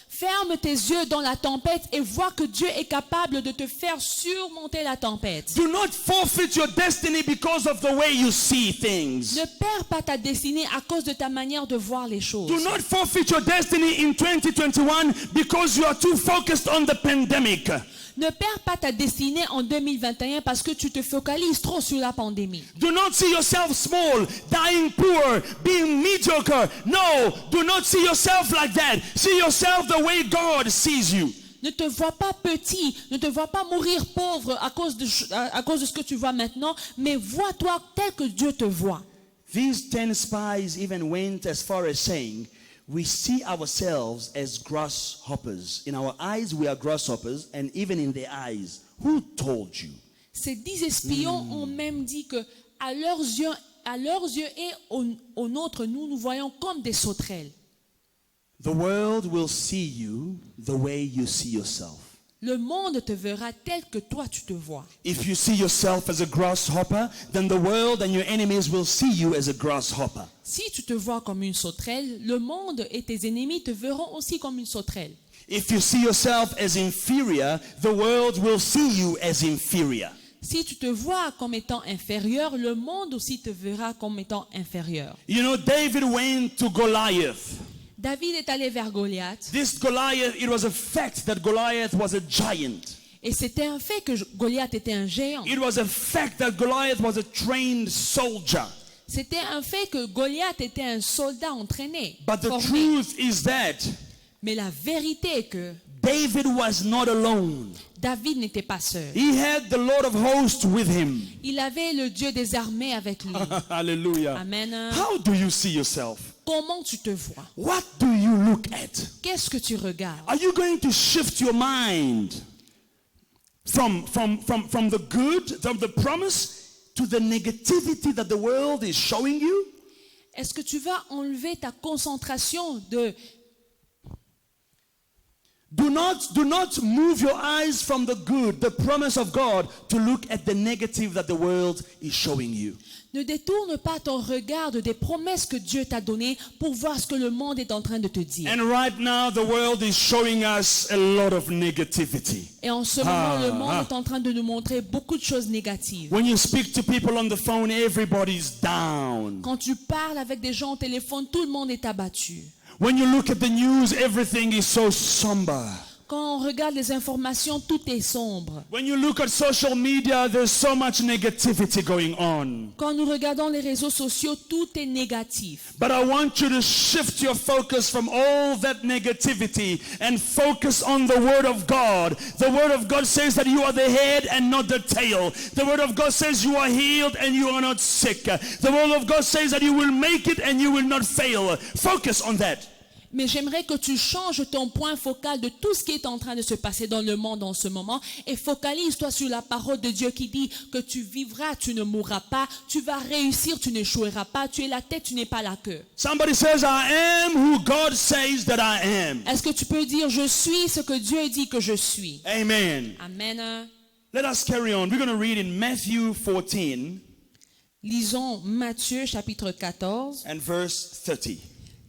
Ferme tes yeux dans la tempête et vois que Dieu est capable de te faire surmonter la tempête. Do not forfeit your destiny because of the way you see things. Ne perds pas ta destinée à cause de ta manière de voir les choses. Do not forfeit your destiny in 2021 because you are too focused on the pandemic. Ne perds pas ta destinée en 2021 parce que tu te focalises trop sur la pandémie. Do not see yourself small, dying poor, being mediocre. No, do not see yourself like that. See yourself the way God sees you. Ne te vois pas petit, ne te vois pas mourir pauvre à cause de ce que tu vois maintenant, mais vois-toi tel que Dieu te voit. These 10 spies even went as far as saying, we see ourselves as grasshoppers. In our eyes, we are grasshoppers, and even in their eyes. Who told you? Ces 10 espions ont même dit que à leurs yeux et aux nôtres, nous voyons comme des sauterelles. The world will see you the way you see yourself. Le monde te verra tel que toi tu te vois. If you see yourself as a grasshopper, then the world and your enemies will see you as a grasshopper. Si tu te vois comme une sauterelle, le monde et tes ennemis te verront aussi comme une sauterelle. If you see yourself as inferior, the world will see you as inferior. Si tu te vois comme étant inférieur, le monde aussi te verra comme étant inférieur. You know, David went to Goliath. David est allé vers Goliath. This Goliath, it was a fact that Goliath was a giant. Et c'était un fait que Goliath était un géant. It was a fact that Goliath was a trained soldier. C'était un fait que Goliath était un soldat entraîné. But the formé. truth is that Mais la vérité est que David was not alone. David n'était pas seul. He had the Lord of hosts with him. Il avait le Dieu des armées avec lui. Hallelujah. Amen. How do you see yourself? Comment tu te vois? What do you look at? Qu'est-ce que tu regardes? Are you going to shift your mind from the good, from the promise, to the negativity that the world is showing you? Est-ce que tu vas enlever ta concentration de... Do not move your eyes from the good, the promise of God, to look at the negative that the world is showing you. Ne détourne pas ton regard des promesses que Dieu t'a données pour voir ce que le monde est en train de te dire. And right now the world is showing us a lot of negativity. Et en ce moment, le monde est en train de nous montrer beaucoup de choses négatives. When you speak to people on the phone, everybody's down. Quand tu parles avec des gens au téléphone, tout le monde est abattu. When you look at the news, everything is so somber. Quand on regarde les informations, tout est sombre. When you look at social media, there's so much negativity going on. Quand nous regardons les réseaux sociaux, tout est négatif. But I want you to shift your focus from all that negativity and focus on the Word of God. The Word of God says that you are the head and not the tail. The Word of God says you are healed and you are not sick. The Word of God says that you will make it and you will not fail. Focus on that. Mais j'aimerais que tu changes ton point focal de tout ce qui est en train de se passer dans le monde en ce moment et focalise-toi sur la parole de Dieu qui dit que tu vivras, tu ne mourras pas, tu vas réussir, tu n'échoueras pas, tu es la tête, tu n'es pas la queue. Somebody says, I am who God says that I am. Est-ce que tu peux dire je suis ce que Dieu dit que je suis? Amen. Amen. Let us carry on. We're going to read in Matthew 14 Lisons Matthieu chapitre 14, and verse 30.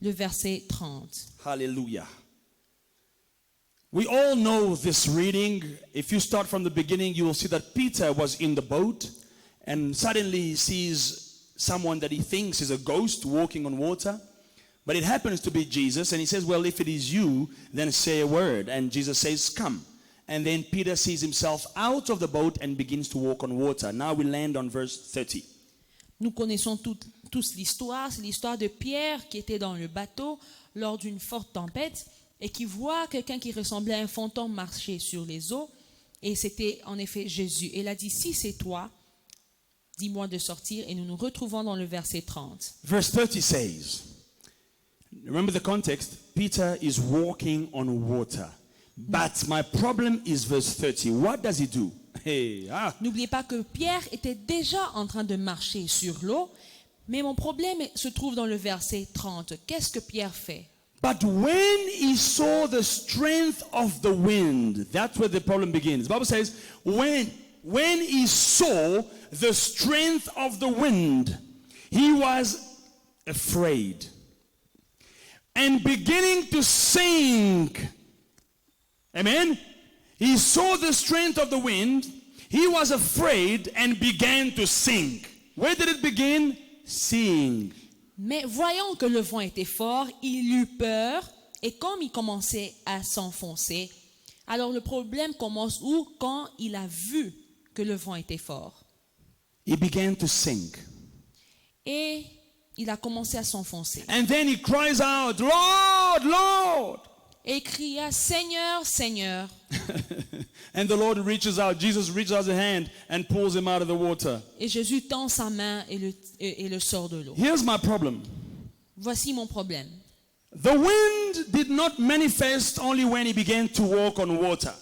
le verset 30. Hallelujah. We all know this reading. If you start from the beginning, you will see that Peter was in the boat and suddenly he sees someone that he thinks is a ghost walking on water. But it happens to be Jesus, and he says, well, if it is you, then say a word. And Jesus says, come. And then Peter sees himself out of the boat and begins to walk on water. Now we land on verse 30. Nous connaissons tous l'histoire, c'est l'histoire de Pierre qui était dans le bateau lors d'une forte tempête et qui voit quelqu'un qui ressemblait à un fantôme marcher sur les eaux, et c'était en effet Jésus. Et il a dit, si c'est toi, dis-moi de sortir, et nous nous retrouvons dans le verset 30. Verse 30 says, remember the context, Peter is walking on water. But my problem is verse 30. What does he do? N'oubliez pas que Pierre était déjà en train de marcher sur l'eau, mais mon problème se trouve dans le verset 30. Qu'est-ce que Pierre fait? But when he saw the strength of the wind, that's where the problem begins. The Bible says, when he saw the strength of the wind, he was afraid and beginning to sink. Amen? He saw the strength of the wind, he was afraid and began to sink. Where did it begin? Sink. Mais voyant que le vent était fort, il eut peur, et comme il commençait à s'enfoncer, alors le problème commence où? Quand il a vu que le vent était fort. He began to sink. Et il a commencé à s'enfoncer. And then he cries out, Lord, Lord. Et il cria, Seigneur, Seigneur. And the Lord reaches out, Jesus reaches out his hand and pulls him out of the water. Et Jésus tend sa main et le sort de l'eau. Here's my problem. Voici mon problème. The wind did not manifest only when he began to walk on water.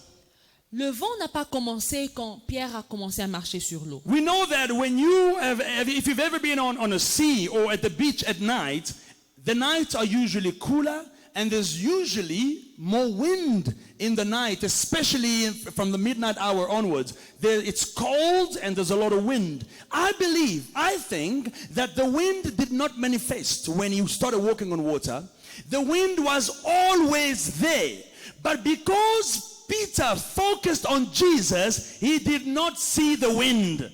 Le vent n'a pas commencé quand Pierre a commencé à marcher sur l'eau. We know that when if you've ever been on a sea or at the beach at night, the nights are usually cooler and there's usually more wind in the night, especially from the midnight hour onwards. It's cold and there's a lot of wind. I think that the wind did not manifest when you started walking on water. The wind was always there. But because Peter focused on Jesus, he did not see the wind.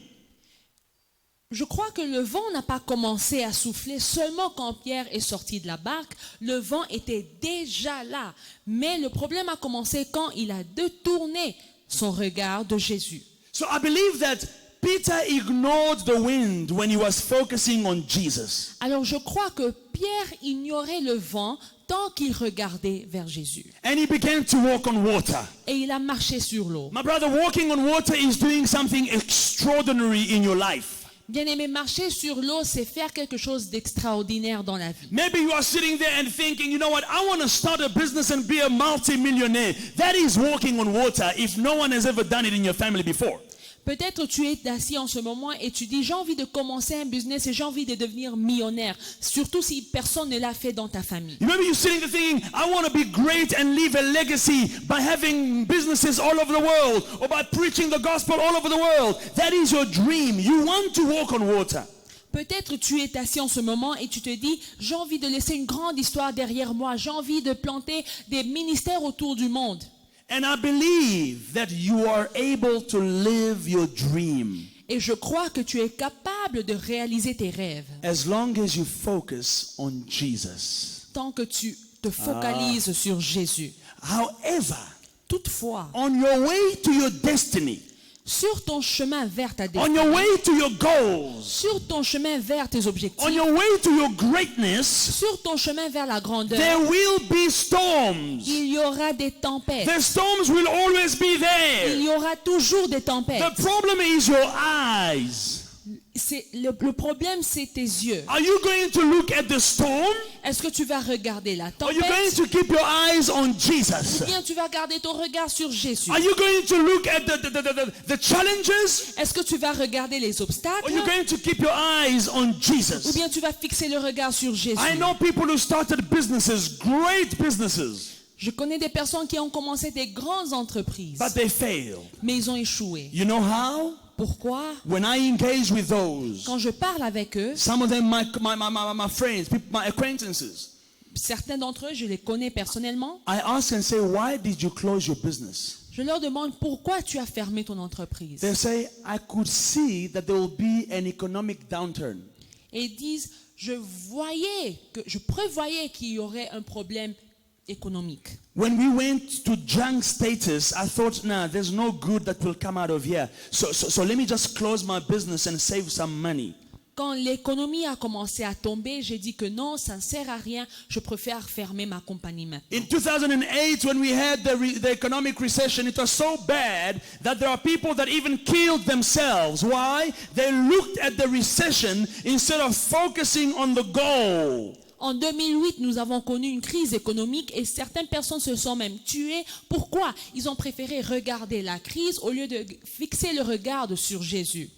Je crois que le vent n'a pas commencé à souffler seulement quand Pierre est sorti de la barque. Le vent était déjà là. Mais le problème a commencé quand il a détourné son regard de Jésus. So I believe that Peter ignored the wind when he was focusing on Jesus. Alors je crois que Pierre ignorait le vent tant qu'il regardait vers Jésus. And he began to walk on water. Et il a marché sur l'eau. My brother, walking on water is doing something extraordinary in your life. Bien-aimé, marcher sur l'eau, c'est faire quelque chose d'extraordinaire dans la vie. Maybe you are sitting there and thinking, you know what, I want to start a business and be a multi-millionaire. That is walking on water if no one has ever done it in your family before. Peut-être tu es assis en ce moment et tu dis, j'ai envie de commencer un business et j'ai envie de devenir millionnaire. Surtout si personne ne l'a fait dans ta famille. Maybe you're sitting there thinking, I want to be great and leave a legacy by having businesses all over the world or by preaching the gospel all over the world. That is your dream. You want to walk on water. Peut-être tu es assis en ce moment et tu te dis, j'ai envie de laisser une grande histoire derrière moi. J'ai envie de planter des ministères autour du monde. And I believe that you are able to live your dream. Et je crois que tu es capable de réaliser tes rêves. As long as you focus on Jesus. Tant que tu te focalises sur Jésus. However, Toutefois, on your way to your destiny, sur ton chemin vers ta on destinée, your way to your goals, sur ton chemin vers tes on objectifs, your way to your greatness, sur ton chemin vers la grandeur, there will be storms. il y aura des tempêtes. The storms will always be Il there. y aura toujours des tempêtes. The problem is your eyes. Le problème, c'est tes yeux. Are you going to look at the storm? Est-ce que tu vas regarder la Or are you going tempête to keep your eyes on Jesus? ou bien tu vas garder ton regard sur Jésus? Are you going to look at the challenges? Est-ce que tu vas regarder les Or obstacles are you going to keep your eyes on ou Jesus? bien tu vas fixer le regard sur Jésus? I know people who started businesses, great businesses, Je connais des personnes qui ont commencé des grandes entreprises, but they failed. mais ils ont échoué. You know how? Pourquoi? When I engage with those, Quand je parle avec eux, some of them my friends, people, my acquaintances, certains d'entre eux, je les connais personnellement, I ask and say, why did you close your business? je leur demande pourquoi tu as fermé ton entreprise. They say, I could see that there will be an economic downturn. Et ils disent, je prévoyais qu'il y aurait un problème économique. When we went to junk status, I thought, nah, there's no good that will come out of here. So let me just close my business and save some money. Quand l'économie a commencé à tomber, j'ai dit que non, ça ne sert à rien, je préfère fermer ma compagnie maintenant. In 2008, when we had the economic recession, it was so bad that there are people that even killed themselves. Why? They looked at the recession instead of focusing on the goal. En 2008, nous avons connu une crise économique et certaines personnes se sont même tuées. Pourquoi? Ils ont préféré regarder la crise au lieu de fixer le regard sur Jésus.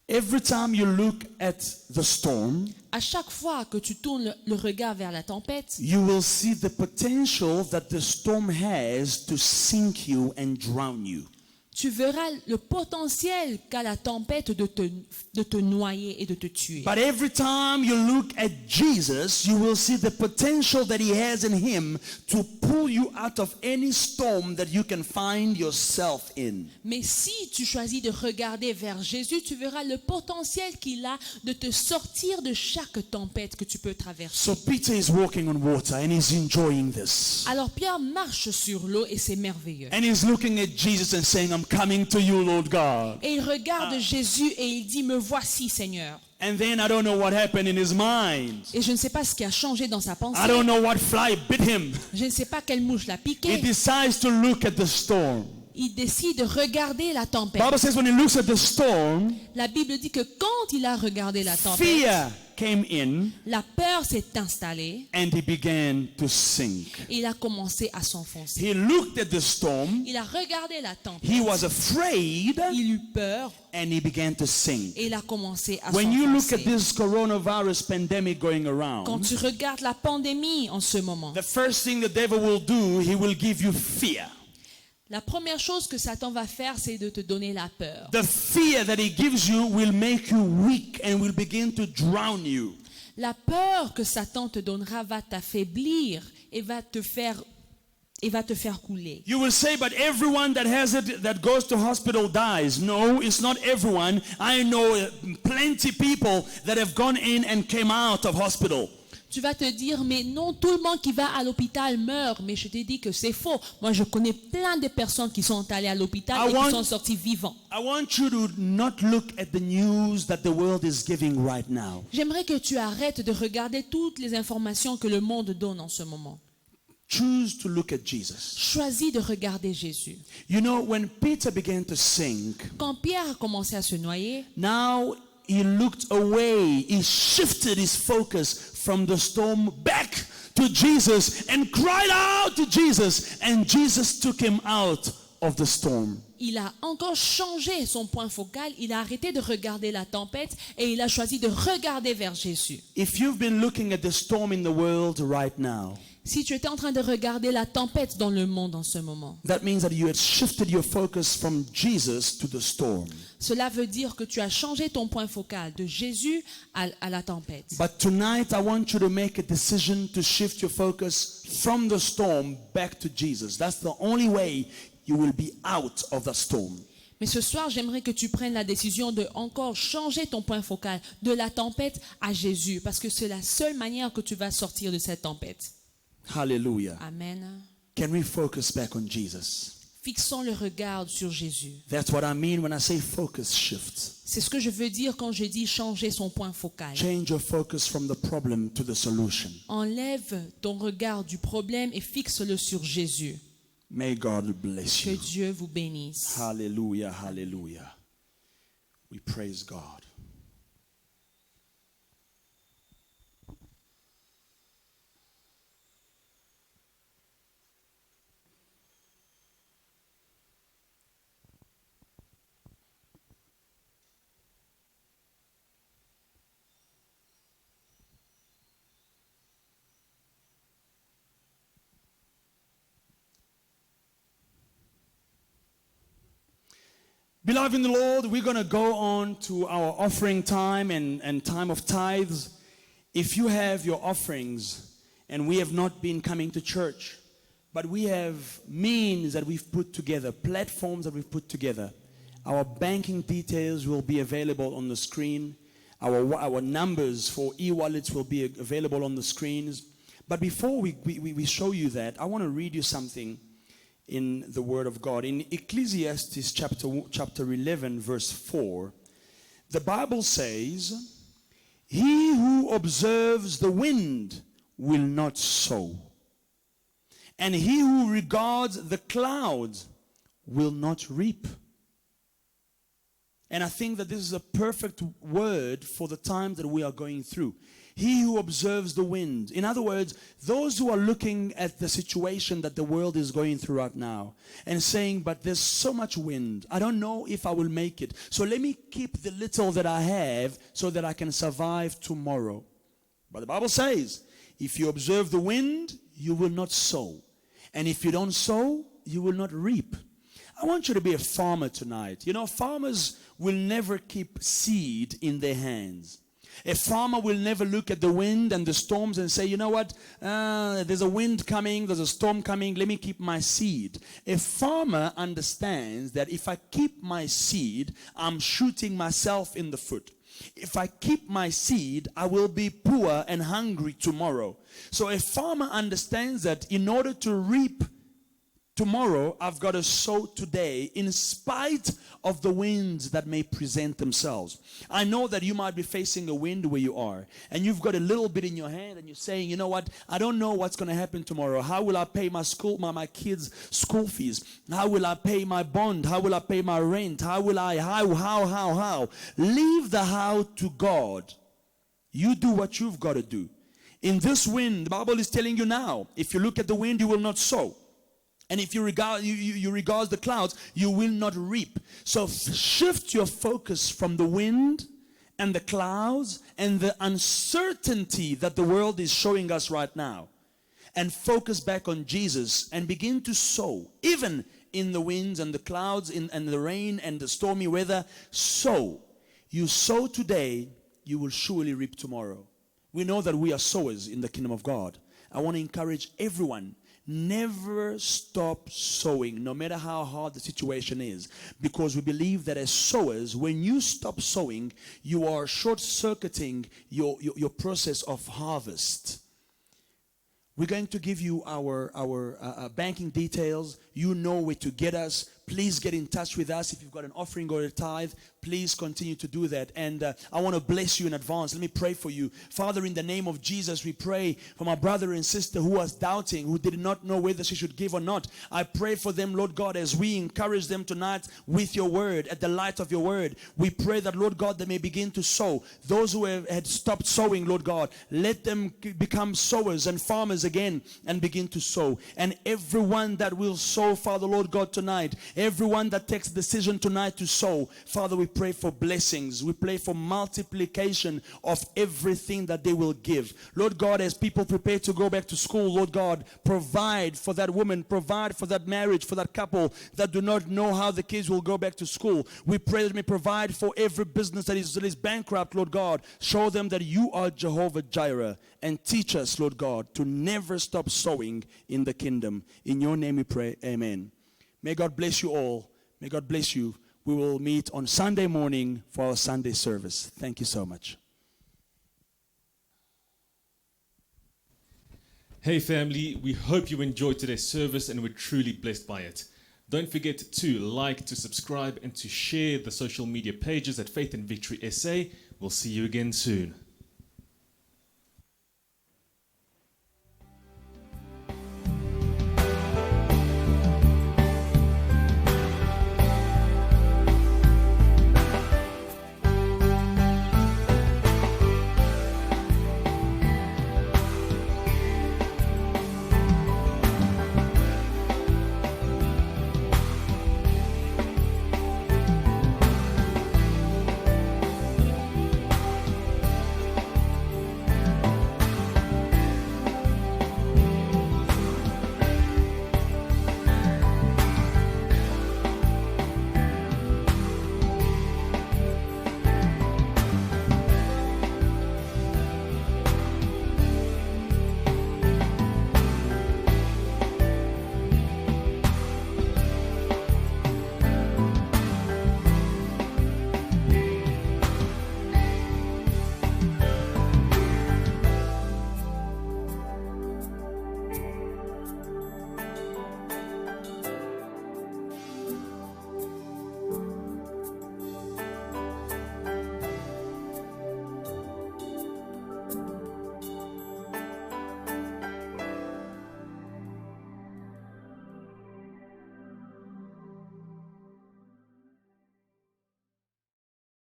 Every time you look at the storm, À chaque fois que tu tournes le regard vers la tempête, you will see the potential that the storm has to sink you and drown you. tu verras le potentiel qu'a la tempête de te noyer et de te tuer. But every time you look at Jesus, you will see the potential that he has in him to pull you out of any storm that you can find yourself in. Mais si tu choisis de regarder vers Jésus, tu verras le potentiel qu'il a de te sortir de chaque tempête que tu peux traverser. So Peter is walking on water and he's enjoying this. Alors Pierre marche sur l'eau et c'est merveilleux. And he's looking at Jesus and saying, I'm coming to you, Lord God. Et il regarde Jésus et il dit, me voici Seigneur. And then I don't know what happened in his mind. Et je ne sais pas ce qui a changé dans sa pensée. I don't know what fly bit him. Je ne sais pas quelle mouche l'a He piqué. decides to look at the storm. Il décide de regarder la tempête. Bible says when he looks at the storm, La Bible dit que quand il a regardé la tempête, fear came in la peur s'est installée and he began to sink. et il a commencé à s'enfoncer. He looked at the storm, Il a regardé la tempête. he was afraid, Il eut peur and he began to sink. et il a commencé à When you look at s'enfoncer. this coronavirus pandemic going Quand around, tu regardes la pandémie en ce moment, the first thing the devil will do, he will give you fear. la première chose que Satan va faire, c'est de te donner la peur. The fear that he gives you will make you weak and will begin to drown you. La peur que Satan te donnera va t'affaiblir et va te faire couler. You will say, but everyone that has it, that goes to hospital dies. No, it's not everyone. I know plenty people that have gone in and came out of hospital. Tu vas te dire, mais non, tout le monde qui va à l'hôpital meurt. Mais je te dis que c'est faux. Moi, je connais plein de personnes qui sont allées à l'hôpital et qui sont sorties vivants. I want you to not look at the news that the world is giving right now. J'aimerais que tu arrêtes de regarder toutes les informations que le monde donne en ce moment. Choose to look at Jesus. Choisis de regarder Jésus. You know, when Peter began to sink, Quand Pierre a commencé à se noyer, now he looked away. He shifted his focus from the storm back to Jesus and cried out to Jesus. And Jesus took him out of the storm. il a encore changé son point focal. Il a arrêté de regarder la tempête et il a choisi de regarder vers Jésus. If you've been looking at the storm in the world right now, Si tu étais en train de regarder la tempête dans le monde en ce moment, that means that you had shifted your focus from Jesus to the storm. cela veut dire que tu as changé ton point focal de Jésus à la tempête. But tonight I want you to make a decision to shift your focus from the storm back to Jesus. That's the only way you will be out of the storm. Mais ce soir, j'aimerais que tu prennes la décision de encore changer ton point focal de la tempête à Jésus, parce que c'est la seule manière que tu vas sortir de cette tempête. Hallelujah. Amen. Can we focus back on Jesus? Fixons le regard sur Jésus. That's what I mean when I say focus shift. C'est ce que je veux dire quand je dis changer son point focal. Change your focus from the problem to the solution. Enlève ton regard du problème et fixe-le sur Jésus. May God bless Que you. Dieu vous bénisse. Hallelujah, hallelujah. We praise God. Beloved in the Lord, we're going to go on to our offering time and time of tithes. If you have your offerings, and we have not been coming to church, but we have means that we've put together, platforms that we've put together. Our banking details will be available on the screen. Our numbers for e-wallets will be available on the screens. But before we show you that, I want to read you something in the Word of God. In Ecclesiastes chapter 11, verse 4, the Bible says, "He who observes the wind will not sow, and he who regards the clouds will not reap." And I think that this is a perfect word for the time that we are going through. He who observes the wind. In other words, those who are looking at the situation that the world is going through right now and saying, but there's so much wind. I don't know if I will make it. So let me keep the little that I have so that I can survive tomorrow. But the Bible says, if you observe the wind, you will not sow. And if you don't sow, you will not reap. I want you to be a farmer tonight. You know, farmers will never keep seed in their hands. A farmer will never look at the wind and the storms and say, you know what, there's a wind coming, there's a storm coming, let me keep my seed. A farmer understands that if I keep my seed, I'm shooting myself in the foot. If I keep my seed, I will be poor and hungry tomorrow. So a farmer understands that in order to reap tomorrow, I've got to sow today in spite of the winds that may present themselves. I know that you might be facing a wind where you are, and you've got a little bit in your hand, and you're saying, you know what, I don't know what's going to happen tomorrow. How will I pay my kids' school fees? How will I pay my bond? How will I pay my rent? How? Leave the how to God. You do what you've got to do. In this wind, the Bible is telling you now, if you look at the wind, you will not sow. And if you regard the clouds, you will not reap. So shift your focus from the wind and the clouds and the uncertainty that the world is showing us right now, and focus back on Jesus and begin to sow. Even in the winds and the clouds and the rain and the stormy weather, sow. You sow today, you will surely reap tomorrow. We know that we are sowers in the kingdom of God. I want to encourage everyone, never stop sowing, no matter how hard the situation is. Because we believe that as sowers, when you stop sowing, you are short-circuiting your process of harvest. We're going to give you our banking details. You know where to get us. Please get in touch with us. If you've got an offering or a tithe, please continue to do that. And I want to bless you in advance. Let me pray for you. Father, in the name of Jesus, we pray for my brother and sister who was doubting, who did not know whether she should give or not. I pray for them, Lord God, as we encourage them tonight with your word, at the light of your word. We pray that, Lord God, they may begin to sow. Those who had stopped sowing, Lord God, let them become sowers and farmers again and begin to sow. And everyone that will sow, Father, Lord God, tonight, everyone that takes a decision tonight to sow, Father, we pray for blessings. We pray for multiplication of everything that they will give. Lord God, as people prepare to go back to school, Lord God, provide for that woman, provide for that marriage, for that couple that do not know how the kids will go back to school. We pray that you may provide for every business that is bankrupt, Lord God. Show them that you are Jehovah Jireh, and teach us, Lord God, to never stop sowing in the kingdom. In your name we pray, amen. May God bless you all. May God bless you. We will meet on Sunday morning for our Sunday service. Thank you so much. Hey family, we hope you enjoyed today's service and were truly blessed by it. Don't forget to like, to subscribe, and to share the social media pages at Faith and Victory SA. We'll see you again soon.